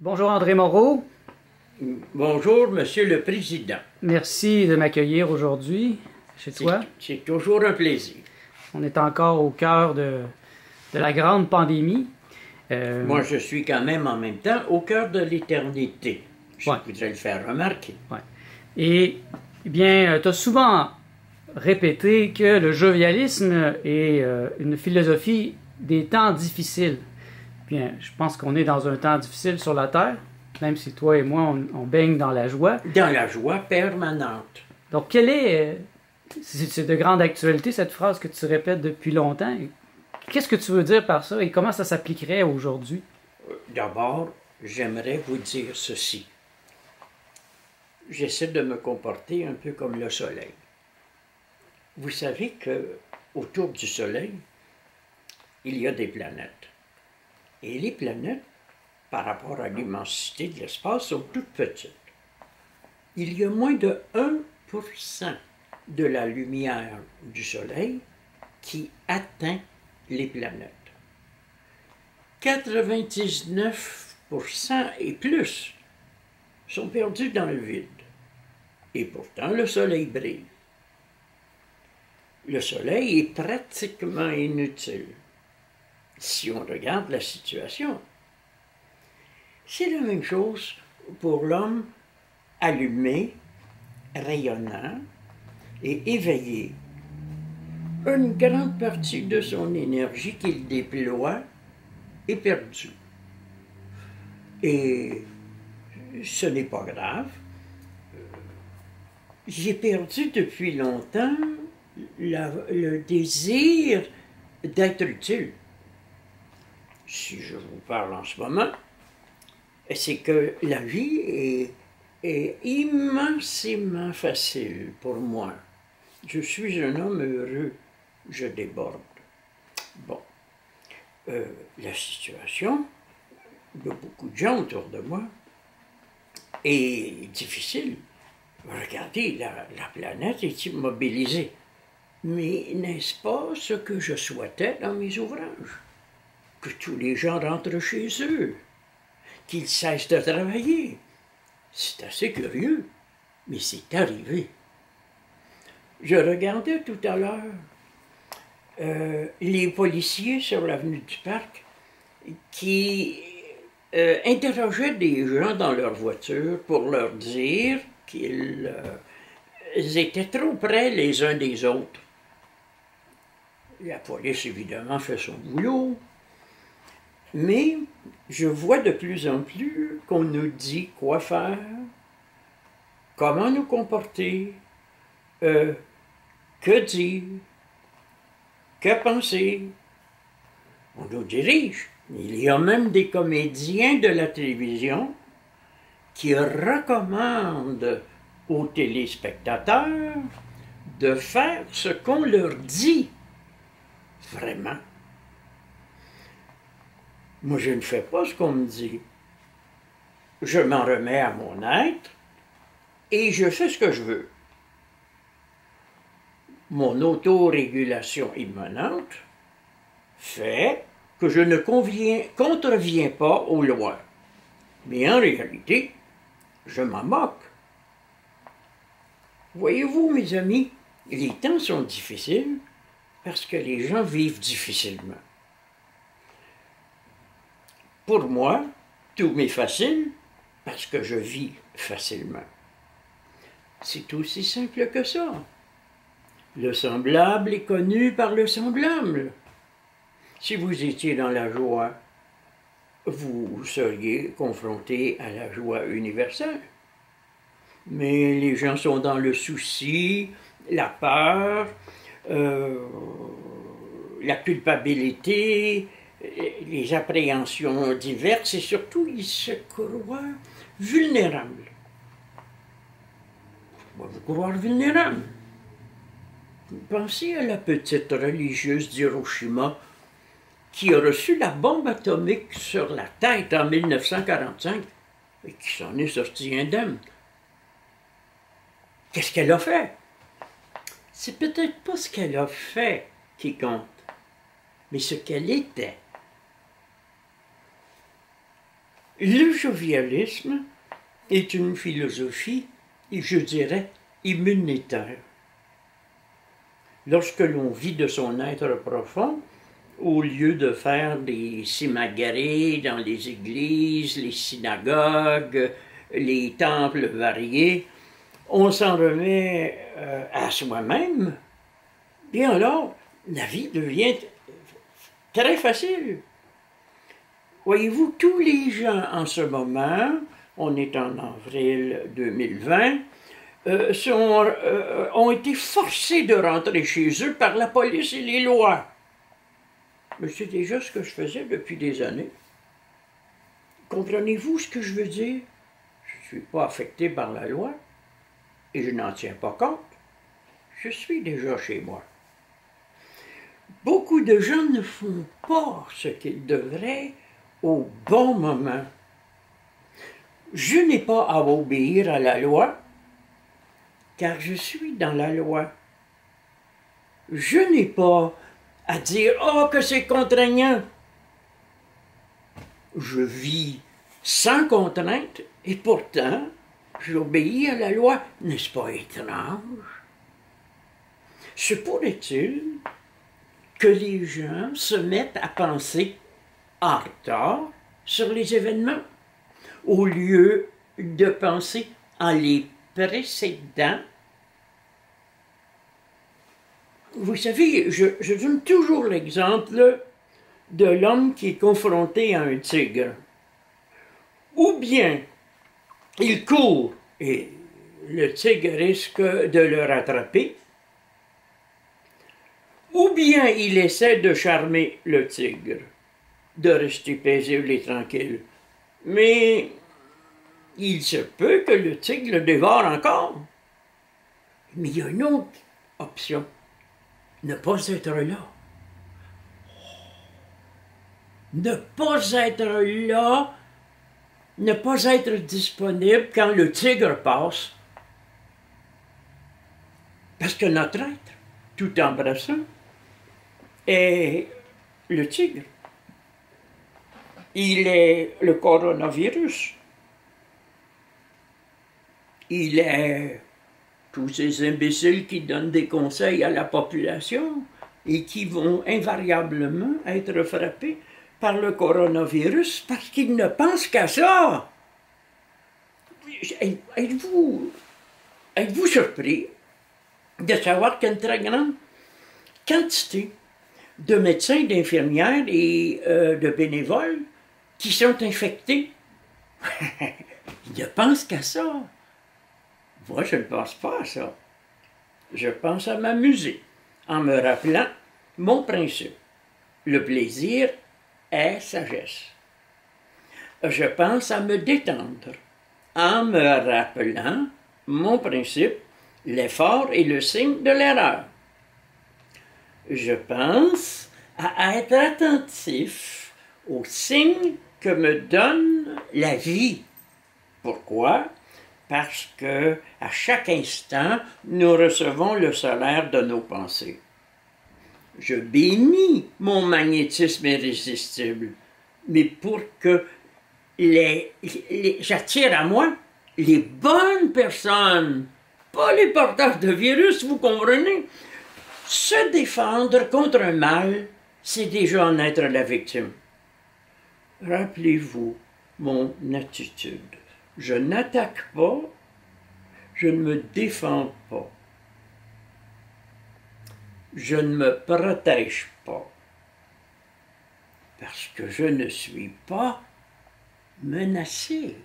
Bonjour André Moreau. Bonjour, Monsieur le Président. Merci de m'accueillir aujourd'hui chez toi. C'est toujours un plaisir. On est encore au cœur de la grande pandémie. Moi, je suis quand même en même temps au cœur de l'éternité. Je voudrais le faire remarquer. Ouais. Et, eh bien, tu as souvent répété que le jovialisme est une philosophie des temps difficiles. Bien, je pense qu'on est dans un temps difficile sur la Terre, même si toi et moi, on baigne dans la joie. Dans la joie permanente. Donc, quelle est... c'est de grande actualité, cette phrase que tu répètes depuis longtemps. Qu'est-ce que tu veux dire par ça et comment ça s'appliquerait aujourd'hui? D'abord, j'aimerais vous dire ceci. J'essaie de me comporter un peu comme le soleil. Vous savez que autour du soleil, il y a des planètes. Et les planètes, par rapport à l'immensité de l'espace, sont toutes petites. Il y a moins de 1% de la lumière du soleil qui atteint les planètes. 99% et plus sont perdus dans le vide. Et pourtant, le soleil brille. Le soleil est pratiquement inutile si on regarde la situation. C'est la même chose pour l'homme allumé, rayonnant et éveillé. Une grande partie de son énergie qu'il déploie est perdue. Et ce n'est pas grave. J'ai perdu depuis longtemps le désir d'être utile. Si je vous parle en ce moment, c'est que la vie est immensément facile pour moi. Je suis un homme heureux, je déborde. Bon, la situation de beaucoup de gens autour de moi est difficile. Regardez, la planète est immobilisée. Mais n'est-ce pas ce que je souhaitais dans mes ouvrages? Que tous les gens rentrent chez eux, qu'ils cessent de travailler. C'est assez curieux, mais c'est arrivé. Je regardais tout à l'heure les policiers sur l'avenue du Parc qui interrogeaient des gens dans leur voiture pour leur dire qu'ils étaient trop près les uns des autres. La police, évidemment, fait son boulot. Mais je vois de plus en plus qu'on nous dit quoi faire, comment nous comporter, que dire, que penser. On nous dirige. Il y a même des comédiens de la télévision qui recommandent aux téléspectateurs de faire ce qu'on leur dit. Vraiment. Moi, je ne fais pas ce qu'on me dit. Je m'en remets à mon être et je fais ce que je veux. Mon autorégulation immanente fait que je ne contreviens pas aux lois. Mais en réalité, je m'en moque. Voyez-vous, mes amis, les temps sont difficiles parce que les gens vivent difficilement. Pour moi, tout m'est facile parce que je vis facilement. C'est aussi simple que ça. Le semblable est connu par le semblable. Si vous étiez dans la joie, vous seriez confronté à la joie universelle. Mais les gens sont dans le souci, la peur, la culpabilité, les appréhensions diverses et surtout ils se croient vulnérables. Pourquoi vous croire vulnérable? Pensez à la petite religieuse d'Hiroshima qui a reçu la bombe atomique sur la tête en 1945 et qui s'en est sortie indemne. Qu'est-ce qu'elle a fait? C'est peut-être pas ce qu'elle a fait qui compte, mais ce qu'elle était. Le jovialisme est une philosophie, je dirais, immunitaire. Lorsque l'on vit de son être profond, au lieu de faire des simagrées dans les églises, les synagogues, les temples variés, on s'en remet à soi-même, bien alors, la vie devient très facile. Voyez-vous, tous les gens en ce moment, on est en avril 2020, ont été forcés de rentrer chez eux par la police et les lois. Mais c'est déjà ce que je faisais depuis des années. Comprenez-vous ce que je veux dire? Je ne suis pas affecté par la loi et je n'en tiens pas compte. Je suis déjà chez moi. Beaucoup de gens ne font pas ce qu'ils devraient au bon moment. Je n'ai pas à obéir à la loi, car je suis dans la loi. Je n'ai pas à dire « Oh, que c'est contraignant ». Je vis sans contrainte et pourtant, j'obéis à la loi. N'est-ce pas étrange? Se pourrait-il que les gens se mettent à penser en retard sur les événements au lieu de penser en les précédant? Vous savez, je donne toujours l'exemple de l'homme qui est confronté à un tigre. Ou bien il court et le tigre risque de le rattraper, ou bien il essaie de charmer le tigre, de rester paisible et tranquille. Mais il se peut que le tigre le dévore encore. Mais il y a une autre option. Ne pas être là. Ne pas être là, ne pas être disponible quand le tigre passe. Parce que notre être, tout embrassant, est le tigre. Il est le coronavirus. Il est tous ces imbéciles qui donnent des conseils à la population et qui vont invariablement être frappés par le coronavirus parce qu'ils ne pensent qu'à ça. Êtes-vous surpris de savoir qu'il y a une très grande quantité de médecins, d'infirmières et de bénévoles qui sont infectés? Ils ne pensent qu'à ça. Moi, je ne pense pas à ça. Je pense à m'amuser en me rappelant mon principe. Le plaisir est sagesse. Je pense à me détendre en me rappelant mon principe. L'effort est le signe de l'erreur. Je pense à être attentif aux signes que me donne la vie. Pourquoi? Parce que à chaque instant, nous recevons le salaire de nos pensées. Je bénis mon magnétisme irrésistible, mais pour que j'attire à moi les bonnes personnes, pas les porteurs de virus, vous comprenez? Se défendre contre un mal, c'est déjà en être la victime. Rappelez-vous mon attitude. Je n'attaque pas, je ne me défends pas. Je ne me protège pas. Parce que je ne suis pas menacé.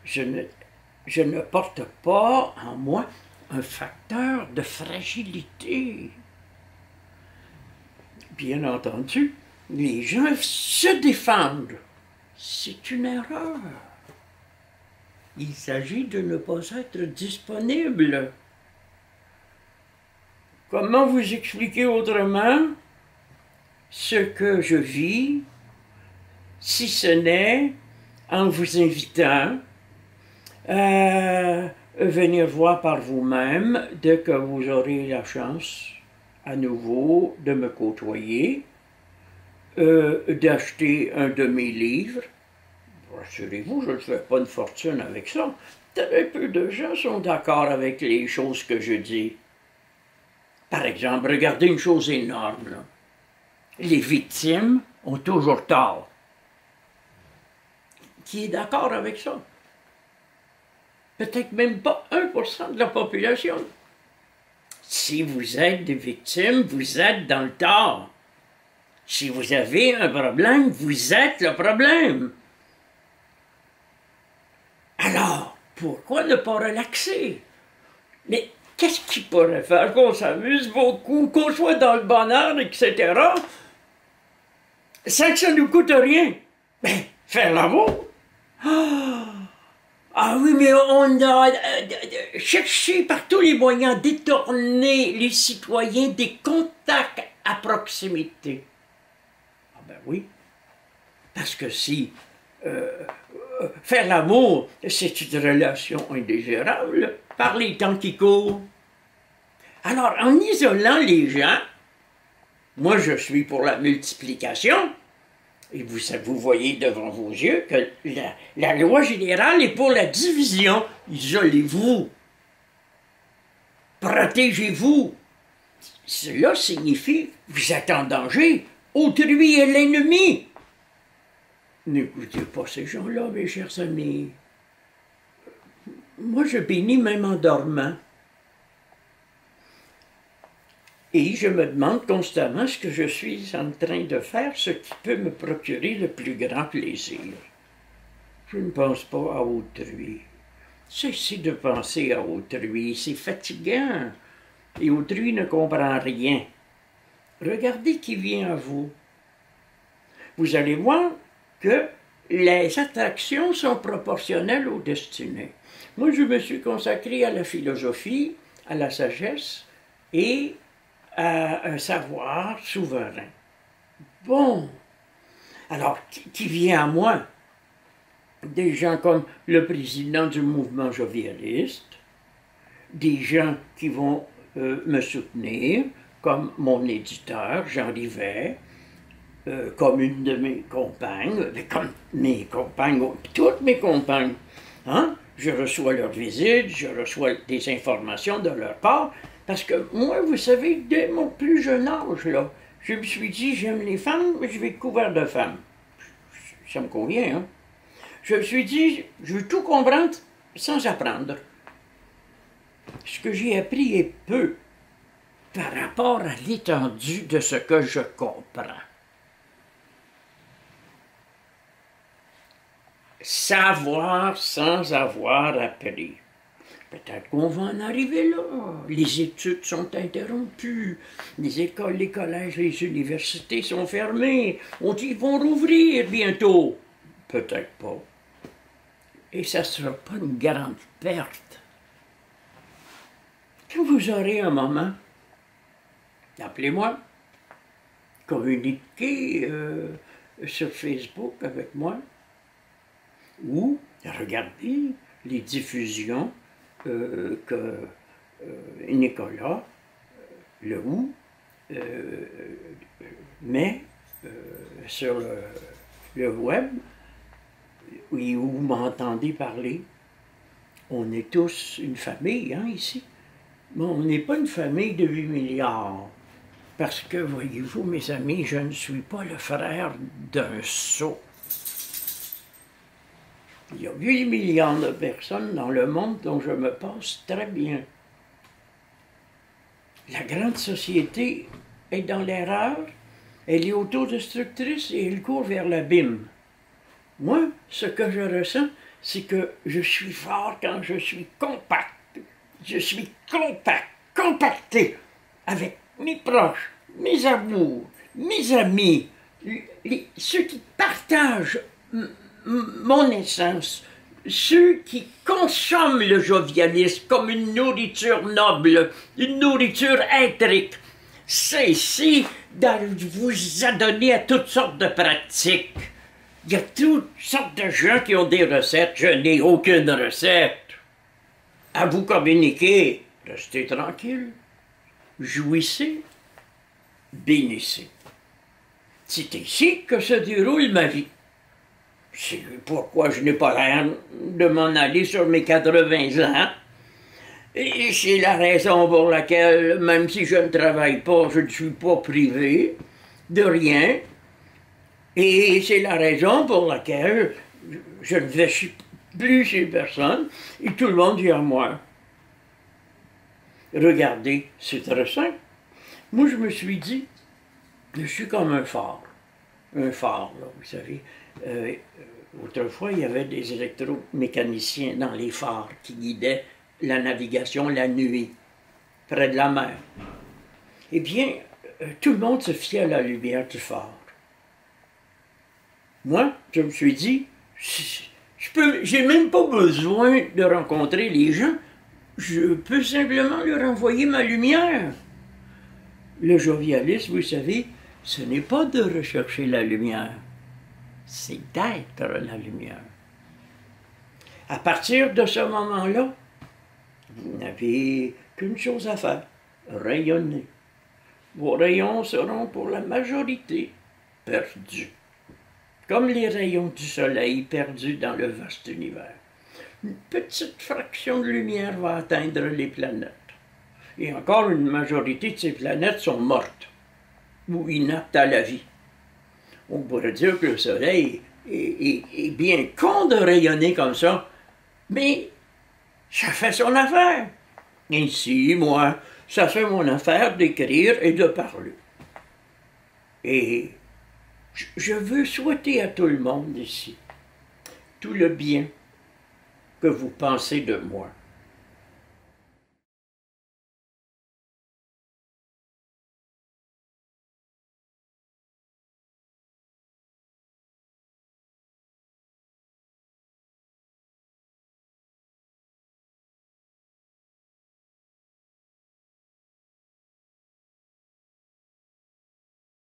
Je ne porte pas en moi un facteur de fragilité. Bien entendu, les gens se défendent. C'est une erreur. Il s'agit de ne pas être disponible. Comment vous expliquer autrement ce que je vis, si ce n'est en vous invitant à venir voir par vous-même dès que vous aurez la chance à nouveau de me côtoyer, d'acheter un de mes livres. rassurez-vous, je ne fais pas une fortune avec ça. Très peu de gens sont d'accord avec les choses que je dis. Par exemple, regardez une chose énorme, là. Les victimes ont toujours tort. Qui est d'accord avec ça? Peut-être même pas 1% de la population. Si vous êtes des victimes, vous êtes dans le tort. Si vous avez un problème, vous êtes le problème. Alors, pourquoi ne pas relaxer? Mais qu'est-ce qui pourrait faire qu'on s'amuse beaucoup, qu'on soit dans le bonheur, etc., sans que ça nous coûte rien? Ben, faire l'amour. Ah oui, mais on a cherché par tous les moyens détourner les citoyens des contacts à proximité. Ah ben oui, parce que si faire l'amour, c'est une relation indésirable par les temps qui courent. Alors, en isolant les gens, moi je suis pour la multiplication, et vous voyez devant vos yeux que la loi générale est pour la division. Isolez-vous. Protégez-vous. Cela signifie vous êtes en danger. Autrui est l'ennemi. N'écoutez pas ces gens-là, mes chers amis. Moi, je bénis même en dormant. Et je me demande constamment ce que je suis en train de faire, ce qui peut me procurer le plus grand plaisir. Je ne pense pas à autrui. Cessez de penser à autrui, c'est fatigant. Et autrui ne comprend rien. Regardez qui vient à vous. Vous allez voir que les attractions sont proportionnelles aux destinées. Moi, je me suis consacré à la philosophie, à la sagesse et à un savoir souverain. Bon, alors, qui vient à moi? Des gens comme le président du mouvement jovialiste, des gens qui vont me soutenir, comme mon éditeur, Jean Rivet, comme une de mes compagnes, comme mes compagnes, toutes mes compagnes. Hein? Je reçois leurs visites, je reçois des informations de leur part, parce que moi, vous savez, dès mon plus jeune âge, là, je me suis dit, j'aime les femmes, mais je vais être couvert de femmes. Ça me convient, hein? Je me suis dit, je veux tout comprendre sans apprendre. Ce que j'ai appris est peu par rapport à l'étendue de ce que je comprends. Savoir sans avoir appris. Peut-être qu'on va en arriver là. Les études sont interrompues. Les écoles, les collèges, les universités sont fermées. On dit qu'ils vont rouvrir bientôt. Peut-être pas. Et ça ne sera pas une grande perte. Quand vous aurez un moment, appelez-moi. Communiquez sur Facebook avec moi. Ou regardez les diffusions que Nicolas Lehoux met sur le web, où vous m'entendez parler. On est tous une famille, hein, ici. Mais on n'est pas une famille de 8 milliards. Parce que, voyez-vous, mes amis, je ne suis pas le frère d'un sot. Il y a 8 milliards de personnes dans le monde dont je me passe très bien. La grande société est dans l'erreur, elle est autodestructrice et elle court vers l'abîme. Moi, ce que je ressens, c'est que je suis fort quand je suis compact. Je suis compact, compacté avec mes proches, mes amours, mes amis, ceux qui partagent mon essence, ceux qui consomment le jovialisme comme une nourriture noble, une nourriture éthérique. Cessez de vous adonner à toutes sortes de pratiques. Il y a toutes sortes de gens qui ont des recettes. Je n'ai aucune recette. À vous communiquer. Restez tranquille. Jouissez. Bénissez. C'est ici que se déroule ma vie. c'est pourquoi je n'ai pas l'air de m'en aller sur mes 80 ans. Et c'est la raison pour laquelle, même si je ne travaille pas, je ne suis pas privé de rien. Et c'est la raison pour laquelle je ne vais plus chez personne et tout le monde vient à moi. Regardez, c'est très simple. Moi, je me suis dit, je suis comme un phare. Un phare, là, vous savez. Autrefois, il y avait des électromécaniciens dans les phares qui guidaient la navigation la nuit, près de la mer. Eh bien, tout le monde se fiait à la lumière du phare. Moi, je me suis dit, j'ai même pas besoin de rencontrer les gens, je peux simplement leur envoyer ma lumière. Le jovialisme, vous savez, ce n'est pas de rechercher la lumière, c'est d'être la lumière. À partir de ce moment-là, vous n'avez qu'une chose à faire, rayonner. Vos rayons seront pour la majorité perdus, comme les rayons du soleil perdus dans le vaste univers. Une petite fraction de lumière va atteindre les planètes. Et encore une majorité de ces planètes sont mortes ou inaptes à la vie. On pourrait dire que le soleil est bien con de rayonner comme ça, mais ça fait son affaire. Ainsi, moi, ça fait mon affaire d'écrire et de parler. Et je veux souhaiter à tout le monde ici tout le bien que vous pensez de moi.